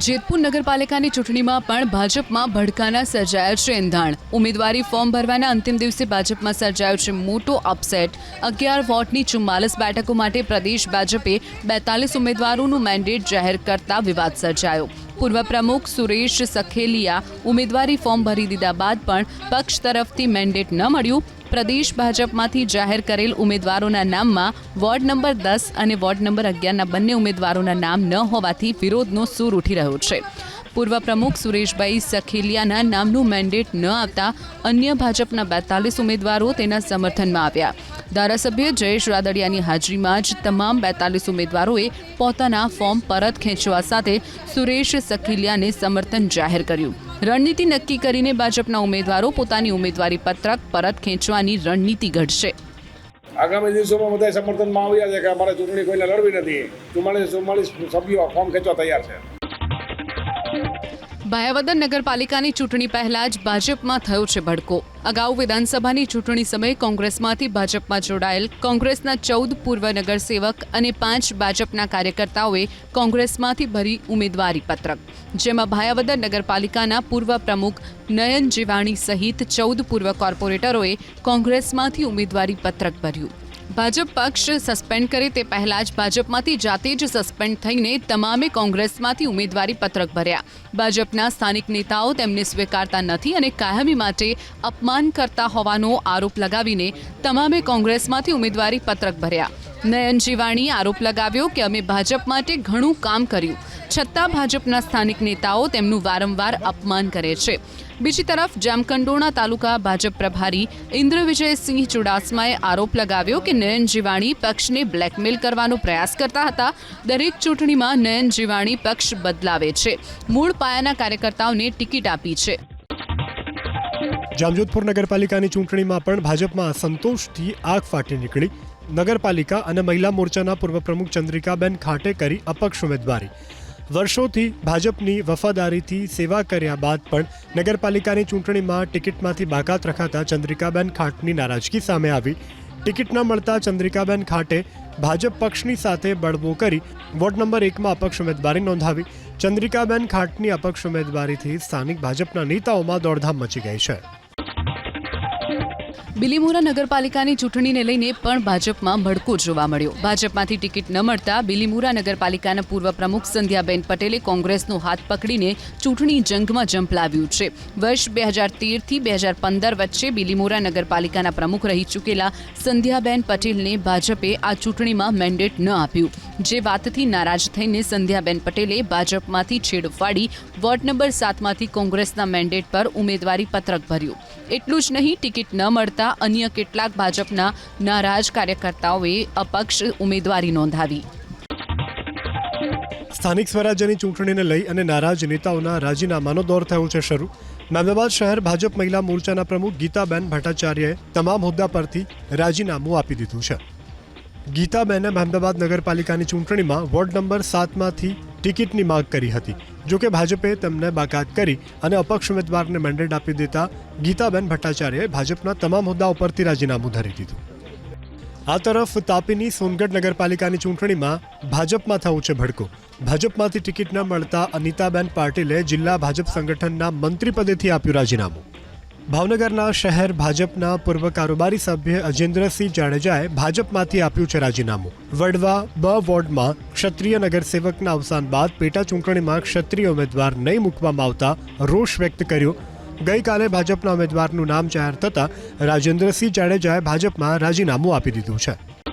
જેતપુર નગરપાલિકાની ચૂંટણીમાં પણ ભાજપમાં ભડકાના સર્જાયો છે એંધાણ। ઉમેદવારી ફોર્મ ભરવાના અંતિમ દિવસે ભાજપમાં સર્જાયો છે મોટો અપસેટ। 11 વોર્ડની 44 બેઠકો માટે પ્રદેશ ભાજપે 42 ઉમેદવારોનું મેન્ડેટ જાહેર કરતા વિવાદ સર્જાયો। પૂર્વ પ્રમુખ સુરેશ સખેલિયા ઉમેદવારી ફોર્મ ભરી દીધા બાદ પણ પક્ષ તરફથી મેન્ડેટ ન મળ્યું। પ્રદેશ ભાજપમાંથી જાહેર કરેલ ઉમેદવારોના નામમાં વોર્ડ નંબર 10 અને વોર્ડ નંબર 11ના બંને ઉમેદવારોના નામ ન હોવાથી વિરોધનો સૂર ઉઠી રહ્યો છે। પૂર્વ પ્રમુખ સુરેશભાઈ સખેલિયાના નામનું મેન્ડેટ ન આવતા અન્ય ભાજપના 42 ઉમેદવારો તેના સમર્થનમાં આવ્યા। ધારાસભ્ય જયેશ રાદડિયાની હાજરીમાં જ તમામ 42 ઉમેદવારોએ પોતાના ફોર્મ પરત ખેંચવા સાથે સુરેશ સખેલિયાને સમર્થન જાહેર કર્યું। રણનીતિ નક્કી કરીને ભાજપના ઉમેદવારો પોતાની ઉમેદવારી પત્રક પરત ખેંચવાની રણનીતિ ઘડશે। આગામી દિવસોમાં બધા સમર્થનમાં આવ્યા છે કે અમારે ચૂંટણી કોઈને લડવી નથી। 44 સભ્યો ફોર્મ ખેંચવા તૈયાર છે। ભાયાવદર નગરપાલિકાની ચૂંટણી પહેલા જ ભાજપમાં થયો છે ભડકો। અગાઉ વિધાનસભાની ચૂંટણી સમયે કોંગ્રેસમાંથી ભાજપમાં જોડાયેલ કોંગ્રેસના 14 પૂર્વ નગરસેવક અને 5 ભાજપના કાર્યકર્તાઓએ કોંગ્રેસમાંથી ભરી ઉમેદવારી પત્રક, જેમાં ભાયાવદર નગરપાલિકાના પૂર્વ પ્રમુખ નયન જીવાણી સહિત 14 પૂર્વ કોર્પોરેટરોએ કોંગ્રેસમાંથી ઉમેદવારી પત્રક ભર્યું। ભાજપ પક્ષ સસ્પેન્ડ કરે તે પહેલા જ ભાજપમાંથી જાતે જ સસ્પેન્ડ થઈને તમામે કોંગ્રેસમાંથી ઉમેદવારી પત્રક ભર્યા। ભાજપના સ્થાનિક નેતાઓ તેમને સ્વીકારતા નથી અને કાયમી માટે અપમાન કરતા હોવાનો આરોપ લગાવીને તમામે કોંગ્રેસમાંથી ઉમેદવારી પત્રક ભર્યા। નયન જીવાણીએ આરોપ લગાવ્યો કે અમે ભાજપ માટે ઘણું કામ કર્યું, છતાં ભાજપના સ્થાનિક નેતાઓ તેમનું વારંવાર અપમાન કરે છે। બીજી તરફ જામકંડોરણા તાલુકા ભાજપ પ્રભારી ઇન્દ્રવિજયસિંહ ચુડાસમાએ આરોપ લગાવ્યો કે નયન જીવાણી પક્ષને બ્લેકમેલ કરવાનો પ્રયાસ કરતા હતા। દરેક ચૂંટણીમાં નયન જીવાણી પક્ષ બદલાવે છે, મૂળ પાયાના કાર્યકર્તાઓને ટિકિટ આપી છે। જામજોધપુર નગરપાલિકાની ચૂંટણીમાં પણ ભાજપમાં અસંતોષથી આગ ફાટી નીકળી। નગરપાલિકા અને મહિલા મોરચાના પૂર્વ પ્રમુખ ચંદ્રિકાબેન ખાટે કરી અપક્ષ ઉમેદવારી। વર્ષોથી ભાજપની વફાદારીથી સેવા કર્યા બાદ પણ નગરપાલિકાની ચૂંટણીમાં ટિકિટમાંથી બાકાત રખાતા ચંદ્રિકાબેન ખાટની નારાજગી સામે આવી। ટિકિટ ન મળતા ચંદ્રિકાબેન ખાટે ભાજપ પક્ષની સાથે બળવો કરી વોર્ડ નંબર 1માં અપક્ષ ઉમેદવારી નોંધાવી। ચંદ્રિકાબેન ખાટની અપક્ષ ઉમેદવારીથી સ્થાનિક ભાજપના નેતાઓમાં દોડધામ મચી ગઈ છે। બિલીમોરા નગરપાલિકાની ચૂંટણીને લઈને પણ ભાજપમાં ભડકો જોવા મળ્યો। ભાજપમાંથી ટિકિટ ન મળતા બિલીમોરા નગરપાલિકાના પૂર્વ પ્રમુખ સંધ્યાબેન પટેલે કોંગ્રેસનો હાથ પકડીને ચૂંટણી જંગમાં ઝંપલાવ્યું છે। વર્ષ 2013થી 2015 વચ્ચે બિલીમોરા નગરપાલિકાના પ્રમુખ રહી ચૂકેલા સંધ્યાબેન પટેલને ભાજપે આ ચૂંટણીમાં મેન્ડેટ ન આપ્યું, જે વાતથી નારાજ થઈને સંધ્યાબેન પટેલે ભાજપમાંથી છેડ ફાડી વોર્ડ નંબર 7માંથી કોંગ્રેસના મેન્ડેટ પર ઉમેદવારી પત્રક ભર્યું। એટલું જ નહીં, ટિકિટ ન મળતા અન્ય કેટલાક ભાજપના નારાજ કાર્યકર્તાઓએ અપક્ષ ઉમેદવારી નોંધાવી। સ્થાનિક સ્વરાજ્યની ચૂંટણીને લઈ અને નારાજ નેતાઓના રાજીનામાનો દોર થયો છે શરૂ। મહેમદાબાદ શહેર ભાજપ મહિલા મોરચાના પ્રમુખ ગીતાબેન ભટ્ટાચાર્યએ તમામ હોદ્દા પરથી રાજીનામું આપી દીધું છે। ગીતાબેને મહેમદાબાદ નગરપાલિકાની ચૂંટણીમાં વોર્ડ નંબર 7માંથી ટિકિટની માંગ કરી હતી, જોકે ભાજપે તેમને બાકાત કરી અને અપક્ષ ઉમેદવારને મેન્ડેટ આપી દેતા ગીતાબેન ભટ્ટાચાર્યએ ભાજપના તમામ હોદ્દા ઉપરથી રાજીનામું ધરી દીધું। આ તરફ તાપીની સોનગઢ નગરપાલિકાની ચૂંટણીમાં ભાજપમાં થયો છે ભડકો। ભાજપમાંથી ટિકિટ ન મળતા અનિતાબેન પાટીલે જિલ્લા ભાજપ સંગઠનના મંત્રી પદેથી આપ્યું રાજીનામું। ભાવનગરના શહેર ભાજપના પૂર્વ કારોબારી સભ્ય અજેન્દ્રસિંહ જાડેજાએ ભાજપમાંથી આપ્યું છે રાજીનામું। વડવા બ વોર્ડમાં ક્ષત્રિય નગરસેવકના અવસાન બાદ પેટા ચૂંટણીમાં ક્ષત્રિય ઉમેદવાર નહીં મૂકવામાં આવતા રોષ વ્યક્ત કર્યો। ગઈકાલે ભાજપના ઉમેદવારનું નામ જાહેર થતાં રાજેન્દ્રસિંહ જાડેજાએ ભાજપમાં રાજીનામું આપી દીધું છે।